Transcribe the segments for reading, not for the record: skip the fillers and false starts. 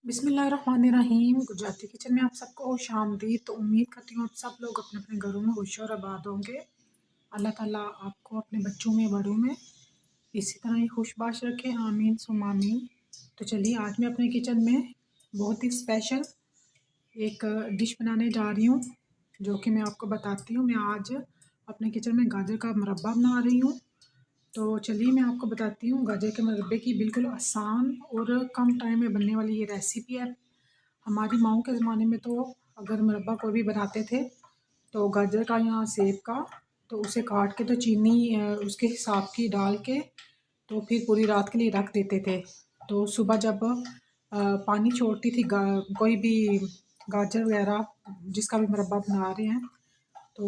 बिस्मिल्लाहिर्रहमानिर्रहीम। गुजराती किचन में आप सबको खुशामदीद। तो उम्मीद करती हूँ आप सब लोग अपने अपने घरों में खुश और आबाद होंगे। अल्लाह ताला आपको अपने बच्चों में बड़ों में इसी तरह ही खुशबाश रखे, आमीन सुम आमीन। तो चलिए आज मैं अपने किचन में बहुत ही स्पेशल एक डिश बनाने जा रही हूँ, जो कि मैं आपको बताती हूँ। मैं आज अपने किचन में गाजर का मुरब्बा बना रही हूँ। तो चलिए मैं आपको बताती हूँ गाजर के मुरब्बे की बिल्कुल आसान और कम टाइम में बनने वाली ये रेसिपी है। हमारी माओं के ज़माने में तो अगर मुरब्बा कोई भी बनाते थे तो गाजर का या सेब का, तो उसे काट के तो चीनी उसके हिसाब की डाल के तो फिर पूरी रात के लिए रख देते थे। तो सुबह जब पानी छोड़ती थी कोई भी गाजर वगैरह जिसका भी मुरब्बा बना रहे हैं, तो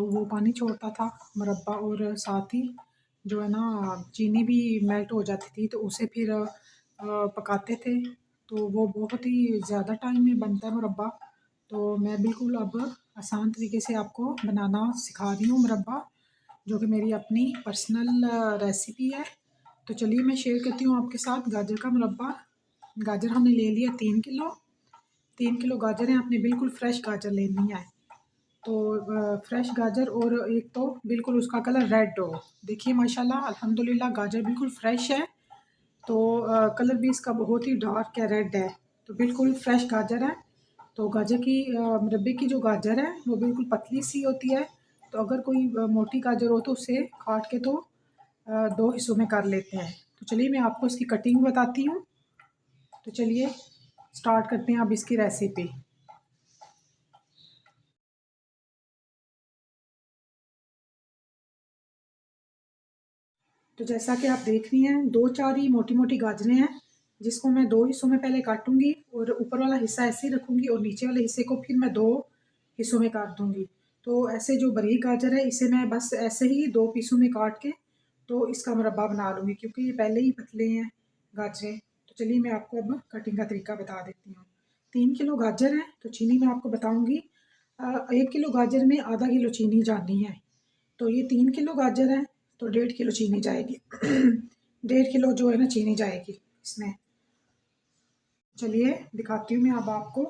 वो पानी छोड़ता था मुरब्बा, और साथ ही जो है ना चीनी भी मेल्ट हो जाती थी, तो उसे फिर पकाते थे। तो वो बहुत ही ज़्यादा टाइम में बनता है मुरब्बा। तो मैं बिल्कुल अब आसान तरीके से आपको बनाना सिखा रही हूँ मुरब्बा, जो कि मेरी अपनी पर्सनल रेसिपी है। तो चलिए मैं शेयर करती हूँ आपके साथ गाजर का मुरब्बा। गाजर हमने ले लिया 3 किलो। 3 किलो गाजर है, आपने बिल्कुल फ्रेश गाजर लेनी है। तो फ्रेश गाजर, और एक तो बिल्कुल उसका कलर रेड हो। देखिए माशाल्लाह अल्हम्दुलिल्लाह गाजर बिल्कुल फ्रेश है। तो कलर भी इसका बहुत ही डार्क है, रेड है। तो बिल्कुल फ्रेश गाजर है। तो गाजर की मुरब्बे की जो गाजर है वो बिल्कुल पतली सी होती है। तो अगर कोई मोटी गाजर हो तो उसे काट के तो 2 हिस्सों में कर लेते हैं। तो चलिए मैं आपको इसकी कटिंग बताती हूँ। तो चलिए स्टार्ट करते हैं अब इसकी रेसिपी। तो जैसा कि आप देख रही हैं 2-4 ही मोटी मोटी गाजरें हैं, जिसको मैं 2 हिस्सों में पहले काटूंगी और ऊपर वाला हिस्सा ऐसे ही रखूंगी और नीचे वाले हिस्से को फिर मैं 2 हिस्सों में काट दूंगी। तो ऐसे जो बारीक गाजर है इसे मैं बस ऐसे ही 2 पीसों में काट के तो इसका मुरब्बा बना लूँगी, क्योंकि ये पहले ही पतले हैं गाजरें। तो चलिए मैं आपको अब कटिंग का तरीका बता देती हूँ। 3 किलो गाजर है तो चीनी मैं आपको बताऊँगी। 1 किलो गाजर में आधा किलो चीनी डालनी है। तो ये 3 किलो गाजर है तो 1.5 किलो चीनी जाएगी। 1.5 किलो जो है ना चीनी जाएगी इसमें। चलिए दिखाती हूँ मैं अब आपको।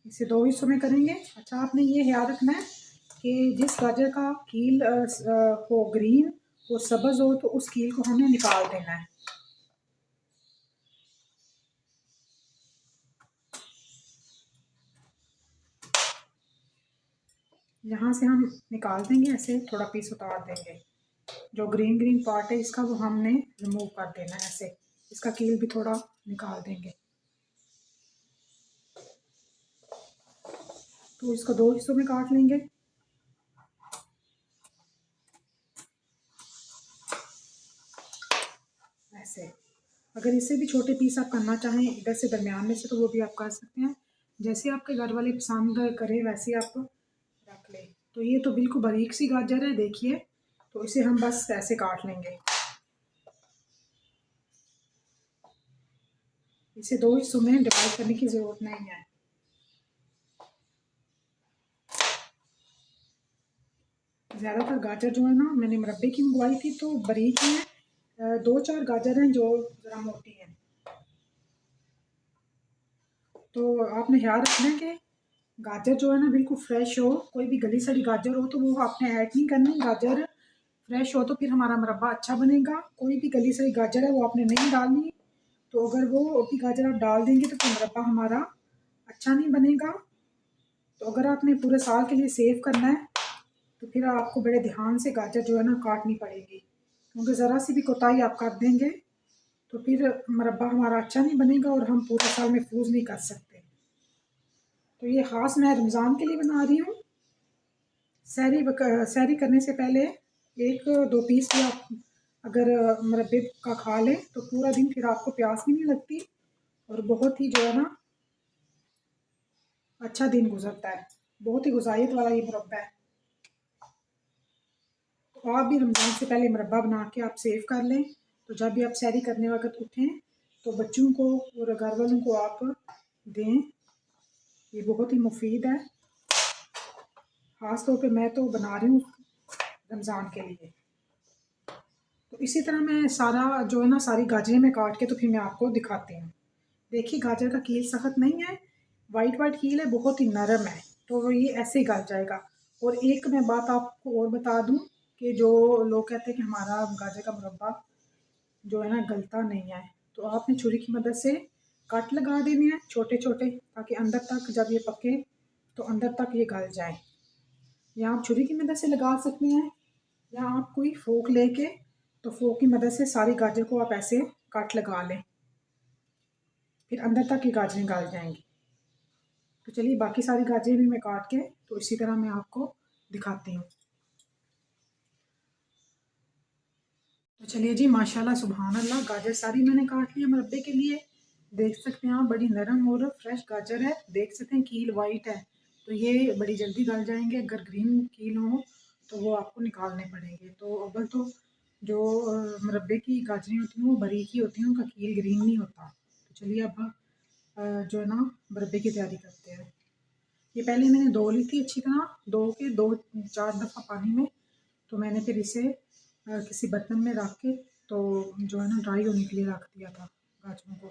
इसे 2 हिस्सों में करेंगे। अच्छा आपने ये ध्यान रखना है कि जिस गाजर का कील हो ग्रीन और सब्ज हो तो उस कील को हमें निकाल देना है। यहाँ से हम निकाल देंगे, ऐसे थोड़ा पीस उतार देंगे। जो ग्रीन ग्रीन पार्ट है इसका वो हमने रिमूव कर देना है ऐसे। इसका कील भी थोड़ा निकाल देंगे। तो इसको 2 हिस्सों में काट लेंगे ऐसे। अगर इससे भी छोटे पीस आप करना चाहें इधर से दरमियान में से तो वो भी आप कर सकते हैं। जैसे आपके घर वाले पसंद करें वैसे आप रख लें। तो ये तो बिल्कुल बारीक सी गाजर है देखिए। तो इसे हम बस ऐसे काट लेंगे। इसे 2 हिस्सों में डिवाइड करने की ज़रूरत नहीं है। ज़्यादातर गाजर जो है ना मैंने मुरब्बे की मंगवाई थी तो बारीक ही है। 2-4 गाजर हैं जो ज़रा मोटी हैं। तो आपने ख्याल रखना है कि गाजर जो है ना बिल्कुल फ्रेश हो। कोई भी गली सड़ी गाजर हो तो वो आपने ऐड नहीं करनी। गाजर फ्रेश हो तो फिर हमारा मुरब्बा अच्छा बनेगा। कोई भी गली सड़ी गाजर है वो आपने नहीं डालनी। तो अगर वो भी गाजर आप डाल देंगे तो फिर मुरब्बा हमारा अच्छा नहीं बनेगा। तो अगर आपने पूरे साल के लिए सेव करना है तो फिर आपको बड़े ध्यान से गाजर जो है ना काटनी पड़ेगी, क्योंकि ज़रा सी भी कोताही आप कर देंगे तो फिर मुरब्बा हमारा अच्छा नहीं बनेगा और हम पूरे साल महफूज नहीं कर सकते। तो ये ख़ास मैं रमज़ान के लिए बना रही हूँ। सहरी करने से पहले 1-2 पीस भी आप अगर मुरब्बे का खा लें तो पूरा दिन फिर आपको प्यास भी नहीं लगती और बहुत ही जो है ना अच्छा दिन गुजरता है। बहुत ही गुजारियत वाला ये मुरब्बा है। तो आप भी रमज़ान से पहले मुरब्बा बना के आप सेव कर लें। तो जब भी आप सहरी करने वक्त उठें तो बच्चों को और घर वालों को आप दें। ये बहुत ही मुफीद है। ख़ास तौर पे मैं तो बना रही हूँ रमज़ान के लिए। तो इसी तरह मैं सारा जो है ना सारी गाजरें में काट के तो फिर मैं आपको दिखाती हूँ। देखिए गाजर का कील सख्त नहीं है, वाइट वाइट कील है, बहुत ही नरम है, तो ये ऐसे ही गल जाएगा। और एक मैं बात आपको और बता दूं कि जो लोग कहते हैं कि हमारा गाजर का मुरब्बा जो है ना गलता नहीं है, तो आपने छुरी की मदद से कट लगा देने हैं छोटे छोटे, ताकि अंदर तक जब ये पके तो अंदर तक ये गल जाए। या आप छुरी की मदद से लगा सकते हैं, या आप कोई फोक लेके तो फोक की मदद से सारी गाजर को आप ऐसे कट लगा लें, फिर अंदर तक ये गाजरें गल जाएंगी। तो चलिए बाकी सारी गाजरें भी मैं काट के तो इसी तरह मैं आपको दिखाती हूँ। तो चलिए जी, माशाल्लाह सुभान अल्लाह, गाजर सारी मैंने काट ली है मुरब्बे के लिए। देख सकते हैं आप, बड़ी नरम और फ्रेश गाजर है। देख सकते हैं कील वाइट है, तो ये बड़ी जल्दी गल जाएंगे। अगर ग्रीन कील हो तो वो आपको निकालने पड़ेंगे। तो अव्वल तो जो मुरब्बे की गाजरें होती हैं वो बारीक ही होती हैं, उनका कील ग्रीन नहीं होता। तो चलिए अब जो है ना मुरब्बे की तैयारी करते हैं। ये पहले मैंने धो ली थी अच्छी तरह, धो के 2-4 दफ़ा पानी में। तो मैंने फिर इसे किसी बर्तन में रख के तो जो है ना ड्राई होने के लिए रख दिया था गाजरों को।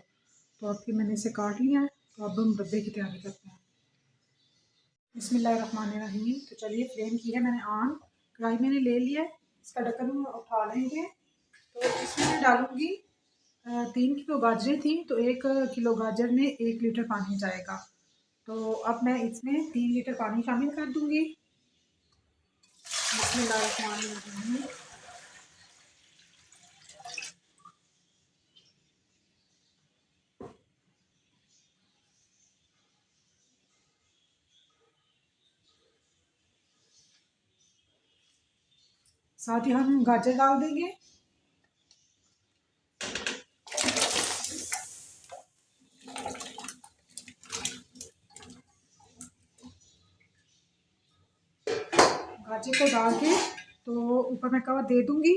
तो अब फिर मैंने इसे काट लिया है, तो अब हम मुरब्बे की तैयारी करते हैं। बिस्मिल्लाहिर्रहमानिर्रहीम। तो चलिए फ्लेम की है मैंने ऑन, कढ़ाई मैंने ले लिया है, इसका ढक्कन उठा लेंगे। तो इसमें मैं डालूँगी 3 किलो गाजरें थी, तो 1 किलो गाजर में 1 लीटर पानी जाएगा। तो अब मैं इसमें 3 लीटर पानी शामिल कर दूँगी। बिस्मिल्लाहिर्रहमानिर्रहीम। साथ ही हम गाजर डाल देंगे। गाजर को डाल के तो ऊपर मैं कवर दे दूंगी।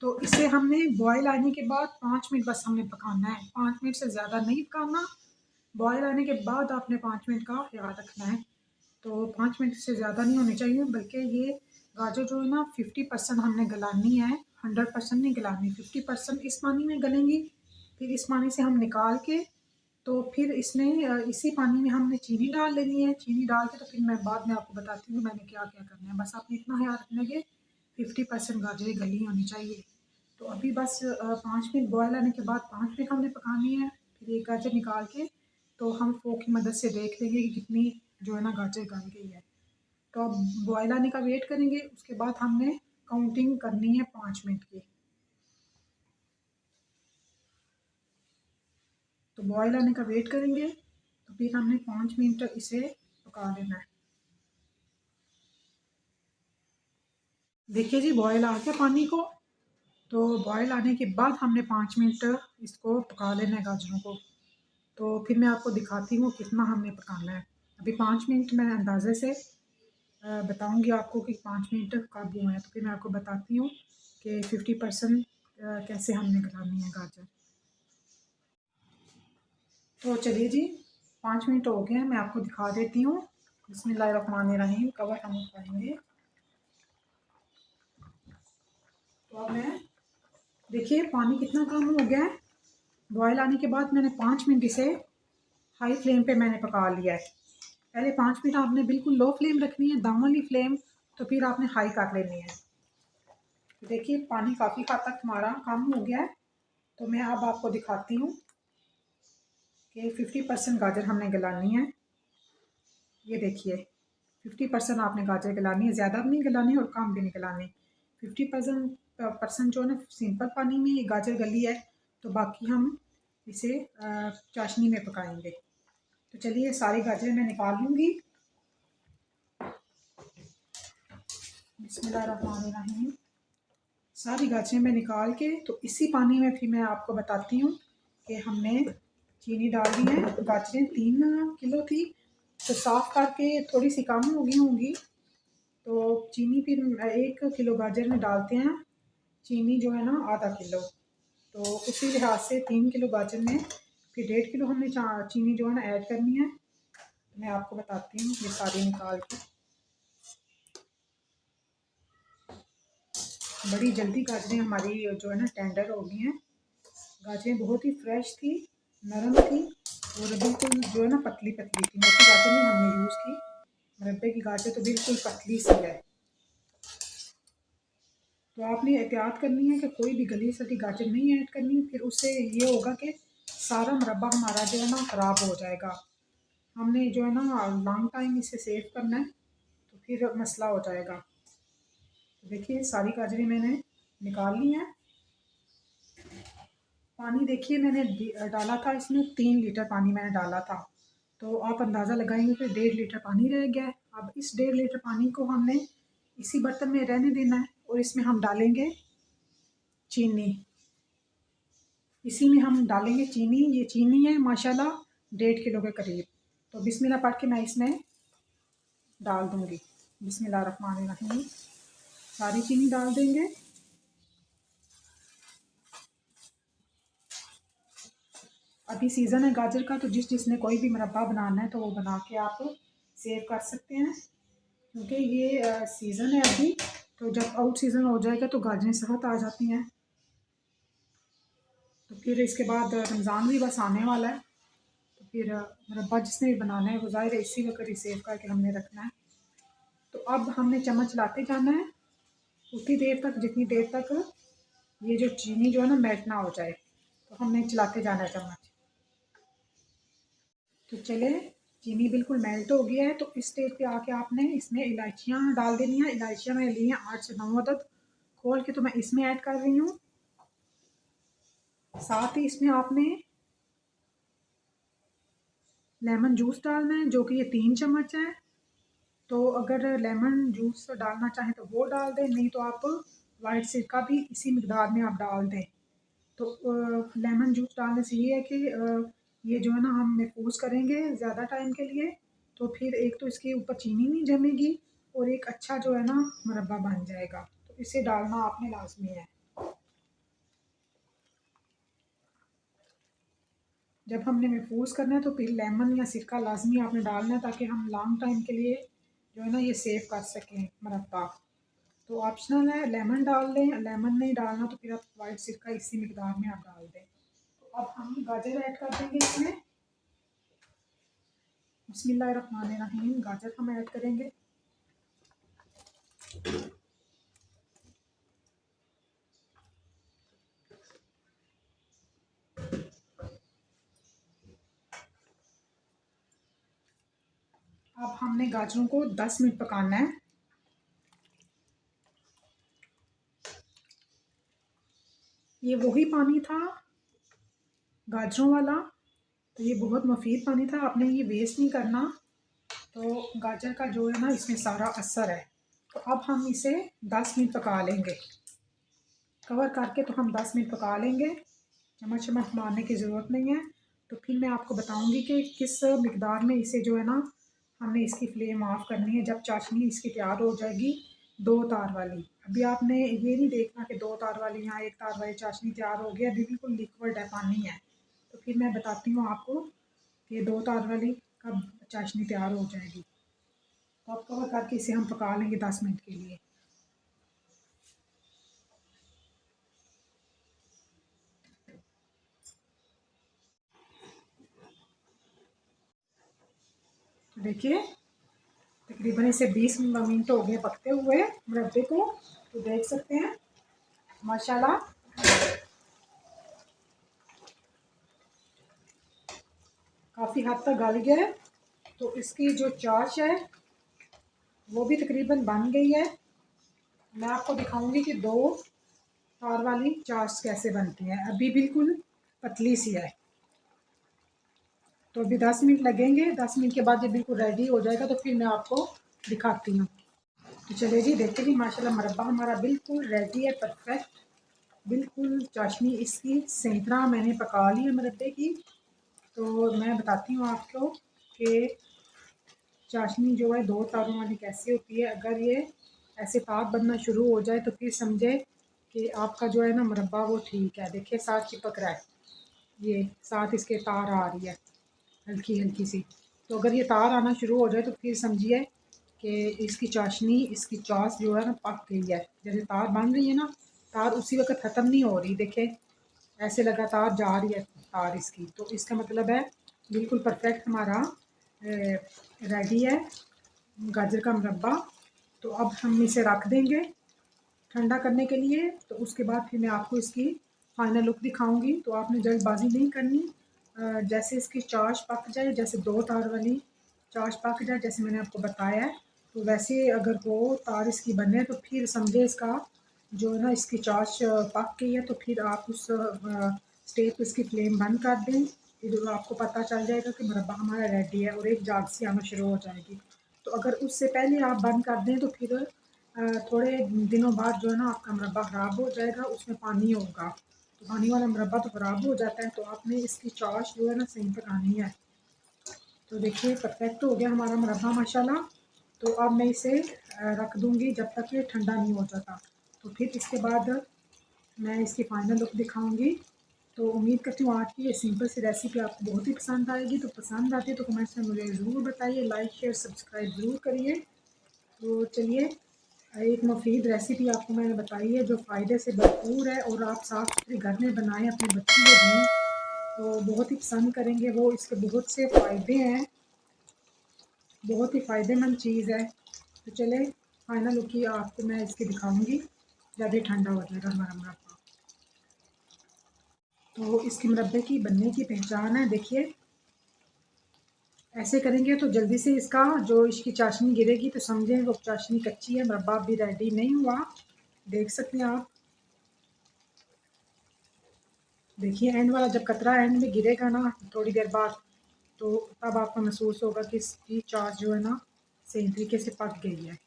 तो इसे हमने बॉयल आने के बाद 5 मिनट बस हमने पकाना है, 5 मिनट से ज़्यादा नहीं पकाना। बॉयल आने के बाद आपने 5 मिनट का ख्याल रखना है। तो 5 मिनट से ज़्यादा नहीं होने चाहिए, बल्कि ये गाजर जो है ना 50% हमने गलानी है, 100% नहीं गलानी। 50% इस पानी में गलेंगी, फिर इस पानी से हम निकाल के तो फिर इसमें इसी पानी में हमने चीनी डाल लेनी है। चीनी डाल के तो फिर मैं बाद में आपको बताती हूँ मैंने क्या क्या करना है। बस आपने इतना ख्याल रखना है कि 50% गाजरें गली होनी चाहिए। तो अभी बस 5 मिनट बॉयल आने के बाद 5 मिनट हमने पकानी है। फिर एक गाजर निकाल के तो हम फोक की मदद से देख लेंगे कि कितनी जो है ना गाजर गल गई है। तो अब बॉयल आने का वेट करेंगे, उसके बाद हमने काउंटिंग करनी है 5 मिनट की। तो बॉयल आने का वेट करेंगे, तो फिर हमने 5 मिनट इसे पका लेना है। देखिए जी, बॉयल आ गया पानी को। तो बॉयल आने के बाद हमने 5 मिनट इसको पका लेना है गाजरों को। तो फिर मैं आपको दिखाती हूँ कितना हमने पकाना है। अभी 5 मिनट मैं अंदाजे से बताऊँगी आपको कि 5 मिनट कब हुए हैं। तो फिर मैं आपको बताती हूँ कि 50% कैसे हमने गलानी है गाजर। तो चलिए जी, 5 मिनट हो गए हैं, मैं आपको दिखा देती हूँ। बिस्मिल्लाहिर्रहमानिर्रहीम। कवर हम उठाएंगे। तो अब मैं देखिए पानी कितना कम हो गया है। बॉयल आने के बाद मैंने 5 मिनट इसे हाई फ्लेम पे मैंने पका लिया है। पहले 5 मिनट आपने बिल्कुल लो फ्लेम रखनी है, दम वाली फ्लेम, तो फिर आपने हाई कर लेनी है। तो देखिए पानी काफ़ी हद तक हमारा कम हो गया है। तो मैं अब आपको दिखाती हूँ कि 50% गाजर हमने गलानी है। ये देखिए 50% आपने गाजर गलानी है, ज़्यादा भी नहीं गलानी और कम भी नहीं गलानी। 50% जो है ना सिंपल पानी में ये गाजर गली है, तो बाकी हम इसे चाशनी में पकाएंगे। तो चलिए सारी गाजरें मैं निकाल लूँगी। बिस्मिल्लाहिर्रहमानिर्रहीम। सारी गाजरें मैं निकाल के तो इसी पानी में फिर मैं आपको बताती हूँ कि हमने चीनी डाल दी है। गाजरें 3 किलो थी, तो साफ़ करके थोड़ी सी कम हो गई होंगी। तो चीनी फिर 1 किलो गाजर में डालते हैं, चीनी जो है ना आधा किलो। तो उसी लिहाज से 3 किलो गाजर में फिर 1.5 किलो हमने चीनी जो है ना ऐड करनी है। मैं आपको बताती हूँ ये सारी निकाल के। बड़ी जल्दी गाजरें हमारी जो है ना टेंडर हो गई हैं। गाजरें बहुत ही फ्रेश थी, नरम थी। और बिल्कुल जो है ना पतली पतली थी, मोटी गाजर नहीं हमने यूज़ की। मुरब्बे की गाजर तो बिल्कुल पतली सी है। तो आपने एहतियात करनी है कि कोई भी गली सड़ी गाजर नहीं ऐड करनी, फिर उससे ये होगा कि सारा मुरब्बा हमारा जो है ना ख़राब हो जाएगा। हमने जो है ना लॉन्ग टाइम इसे सेव करना है, तो फिर मसला हो जाएगा। तो देखिए सारी गाजरें मैंने निकाल ली हैं। पानी देखिए मैंने डाला था इसमें 3 लीटर पानी मैंने डाला था, तो आप अंदाज़ा लगाएंगे कि 1.5 लीटर पानी रह गया है। अब इस 1.5 लीटर पानी को हमने इसी बर्तन में रहने देना है और इसमें हम डालेंगे चीनी। इसी में हम डालेंगे चीनी। ये चीनी है माशाल्लाह 1.5 किलो के करीब। तो बिस्मिल्लाह पढ़ के मैं इसमें डाल दूँगी। बिस्मिल्लाहिर्रहमानिर्रहीम। सारी चीनी डाल देंगे। अभी सीज़न है गाजर का, तो जिसने कोई भी मुरब्बा बनाना है तो वो बना के आप सेव कर सकते हैं, क्योंकि ये सीज़न है अभी। तो जब आउट सीज़न हो जाएगा तो गाजरें सख्त आ जाती हैं। तो फिर इसके बाद रमज़ान भी बस आने वाला है, तो फिर मुरब्बा जिसने भी बनाना है वो ज़ाहिर है इसी वक्त ही सेव करके हमने रखना है। तो अब हमने चम्मच लाते जाना है उतनी देर तक जितनी देर तक ये जो चीनी जो है ना मेल्ट ना हो जाए। तो हमने चलाते जाना है चम्मच। तो चले, चीनी बिल्कुल मेल्ट हो गया है। तो इस स्टेज पे आके आपने इसमें इलायचियाँ डाल देनी है। इलायचियाँ मैंने ली हैं 8 से 9 अदद खोल के, तो मैं इसमें ऐड कर रही हूँ। साथ ही इसमें आपने लेमन जूस डालना है, जो कि ये 3 चम्मच है। तो अगर लेमन जूस डालना चाहें तो वो डाल दें, नहीं तो आप वाइट सिरका भी इसी मिकदार में आप डाल दें। तो लेमन जूस डालने से ये है कि ये जो है ना हम महफूज करेंगे ज़्यादा टाइम के लिए। तो फिर एक तो इसके ऊपर चीनी नहीं जमेगी और एक अच्छा जो है ना मुरब्बा बन जाएगा। तो इसे डालना आपने लाजमी है। जब हमने महफूज करना है तो फिर लेमन या सिरका लाजमी आपने डालना है, ताकि हम लॉन्ग टाइम के लिए जो है ना ये सेव कर सकें मुरब्बा। तो ऑप्शनल है, लेमन डाल दें। लेमन नहीं डालना तो फिर आप वाइट सिरका इसी मिकदार में आप डाल दें। तो अब हम गाजर ऐड कर देंगे इसमें। बिस्मिल्लाहिर्रहमानिर्रहीम। गाजर हम ऐड करेंगे। अब हमने गाजरों को 10 मिनट पकाना है। ये वही पानी था गाजरों वाला, तो ये बहुत मुफीद पानी था, आपने ये वेस्ट नहीं करना। तो गाजर का जो है ना इसमें सारा असर है। तो अब हम इसे 10 मिनट पका लेंगे। कवर करके तो हम 10 मिनट पका लेंगे। चम्मच चम्मच मारने की ज़रूरत नहीं है। तो फिर मैं आपको बताऊंगी कि किस मिकदार में इसे जो है ना हमने इसकी फ्लेम ऑफ करनी है। जब चाशनी इसकी तैयार हो जाएगी 2 तार वाली, अभी आपने ये नहीं देखना कि 2 तार वाली या 1 तार वाली चाशनी तैयार हो गया, अभी बिल्कुल लिक्विड है, पानी है। तो फिर मैं बताती हूँ आपको कि 2 तार वाली कब चाशनी तैयार हो जाएगी। तो आप कवर करके इसे हम पका लेंगे 10 मिनट के लिए। तो देखिए तकरीबन इसे 20 मिनट हो गए पकते हुए मुरब्बे को। तो देख सकते हैं माशाल्लाह काफ़ी हद तक गल गया है। तो इसकी जो चाश है वो भी तकरीबन बन गई है। मैं आपको दिखाऊंगी कि 2 तार वाली चाश कैसे बनती है। अभी बिल्कुल पतली सी है। तो अभी 10 मिनट लगेंगे। 10 मिनट के बाद जब बिल्कुल रेडी हो जाएगा तो फिर मैं आपको दिखाती हूँ। तो चलिए जी, देखते जी माशाल्लाह मुरब्बा हमारा बिल्कुल रेडी है, परफेक्ट। बिल्कुल चाशनी इसकी सही तरह मैंने पका ली है मुरब्बे की। तो मैं बताती हूँ आपको कि चाशनी जो है 2 तारों वाली कैसी होती है। अगर ये ऐसे तार बनना शुरू हो जाए तो फिर समझे कि आपका जो है ना मुरब्बा वो ठीक है। देखिए साथ चिपक रहा है, ये साथ इसके तार आ रही है हल्की हल्की सी। तो अगर ये तार आना शुरू हो जाए तो फिर समझिए कि इसकी चाशनी, इसकी चाश जो है ना पक गई है। जैसे तार बन रही है ना, तार उसी वक्त ख़त्म नहीं हो रही। देखे ऐसे लगातार जा रही है तार इसकी, तो इसका मतलब है बिल्कुल परफेक्ट हमारा रेडी है गाजर का मुरब्बा। तो अब हम इसे रख देंगे ठंडा करने के लिए। तो उसके बाद फिर मैं आपको इसकी फाइनल लुक दिखाऊंगी। तो आपने जल्दबाजी नहीं करनी। जैसे इसकी चाश पक जाए, जैसे 2 तार वाली चाश पक जाए जैसे मैंने आपको बताया है, तो वैसे अगर वो तार इसकी बने तो फिर समझे इसका जो है ना इसकी चाश पक गई है। तो फिर आप उस स्टेज पर इसकी फ्लेम बंद कर दें। फिर आपको पता चल जाएगा कि मुरब्बा हमारा रेडी है और एक जाग सी आना शुरू हो जाएगी। तो अगर उससे पहले आप बंद कर दें तो फिर थोड़े दिनों बाद जो है ना आपका मुरब्बा ख़राब हो जाएगा, उसमें पानी होगा। तो पानी वाला मुरब्बा तो ख़राब हो जाता है। तो आपने इसकी चाश जो है ना सही पकानी है। तो देखिए परफेक्ट हो गया हमारा मुरब्बा माशाल्लाह। तो अब मैं इसे रख दूँगी जब तक ये ठंडा नहीं हो जाता। तो फिर इसके बाद मैं इसकी फाइनल लुक दिखाऊँगी। तो उम्मीद करती हूँ आज की ये सिंपल सी रेसिपी आपको बहुत ही पसंद आएगी। तो पसंद आती है तो कमेंट्स में मुझे ज़रूर बताइए, लाइक शेयर सब्सक्राइब ज़रूर करिए। तो चलिए, एक मुफ़ीद रेसिपी आपको मैंने बताई है जो फ़ायदे से भरपूर है और आप साफ-सुथरे घर में बनाएँ, अपने बच्चों को दें तो बहुत ही पसंद करेंगे वो। इसके बहुत से फ़ायदे हैं, बहुत ही फ़ायदेमंद चीज़ है। तो चले फाइनल लुक ही आपको मैं इसकी दिखाऊँगी जब ये ठंडा हो जाएगा हमारा मुरब्बा। तो इसके मुरब्बे की बनने की पहचान है, देखिए ऐसे करेंगे तो जल्दी से इसका जो इसकी चाशनी गिरेगी तो समझें वो चाशनी कच्ची है, मुरब्बा अभी रेडी नहीं हुआ। देख सकते हैं आप, देखिए एंड वाला जब कतरा एंड में गिरेगा ना थोड़ी देर बाद, तो तब आपको महसूस होगा कि इसकी चाश जो है ना सही तरीके से पक गई है।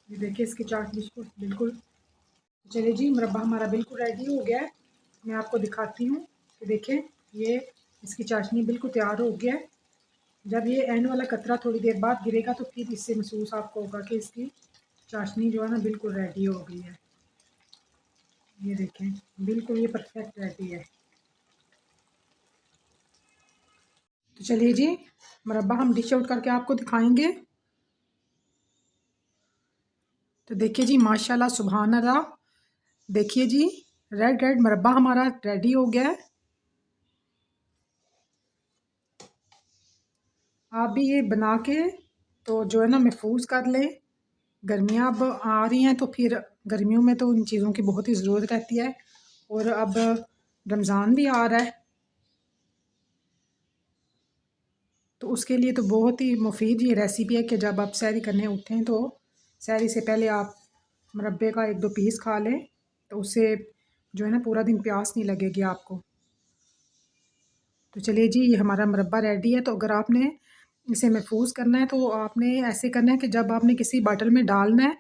ये देखिए इसकी चाश बिल्कुल बिल्कुल। चलिए जी, मुरब्बा हमारा बिल्कुल रेडी हो गया है। मैं आपको दिखाती हूँ कि देखें ये इसकी चाशनी बिल्कुल तैयार हो गया है। जब ये एंड वाला कतरा थोड़ी देर बाद गिरेगा तो फिर इससे महसूस आपको होगा कि इसकी चाशनी जो है ना बिल्कुल रेडी हो गई है। ये देखें बिल्कुल ये परफेक्ट रेडी है। तो चलिए जी, मुरब्बा हम डिश आउट करके आपको दिखाएंगे। तो देखिए जी माशाल्लाह सुभान अल्लाह, देखिए जी रेड रेड मुरब्बा हमारा रेडी हो गया है। आप भी ये बना के तो जो है ना महफूज कर लें। गर्मियाँ अब आ रही हैं तो फिर गर्मियों में तो इन चीज़ों की बहुत ही ज़रूरत रहती है। और अब रमज़ान भी आ रहा है तो उसके लिए तो बहुत ही मुफीद ये रेसिपी है कि जब आप सैरी करने उठें तो सैरी से पहले आप मुरब्बे का 1-2 पीस खा लें। तो उससे जो है ना पूरा दिन प्यास नहीं लगेगी आपको। तो चलिए जी, ये हमारा मुरब्बा रेडी है। तो अगर आपने इसे महफूज करना है तो आपने ऐसे करना है कि जब आपने किसी बॉटल में डालना है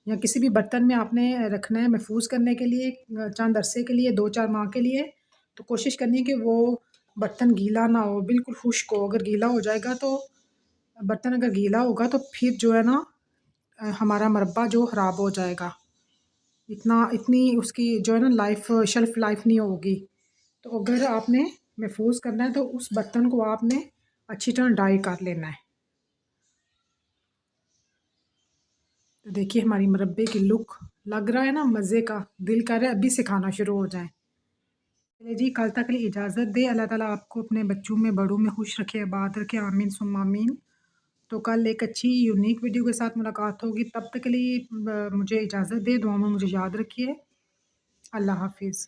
या किसी भी बर्तन में आपने रखना है महफूज करने के लिए चंद अरसे के लिए 2-4 माह के लिए, तो कोशिश करनी है कि वो बर्तन गीला ना हो, बिल्कुल खुश्क हो। अगर गीला हो जाएगा तो बर्तन अगर गीला होगा तो फिर जो है ना हमारा मुरब्बा जो ख़राब हो जाएगा। इतनी उसकी जो है ना लाइफ शेल्फ़ लाइफ नहीं होगी। तो अगर आपने महफूज करना है तो उस बर्तन को आपने अच्छी तरह ड्राई कर लेना है। तो देखिए हमारी मुरब्बे की लुक लग रहा है ना मज़े का, दिल कर रहा है अभी से खाना शुरू हो जाए। चलिए जी, कल तक के लिए इजाज़त दें। अल्लाह ताला आपको अपने बच्चों में बड़ों में खुश रखे, आबाद रखे, आमीन सुम्मा आमीन। तो कल एक अच्छी यूनिक वीडियो के साथ मुलाकात होगी, तब तक के लिए मुझे इजाज़त दें। दुआ में मुझे याद रखिए। अल्लाह हाफ़िज़।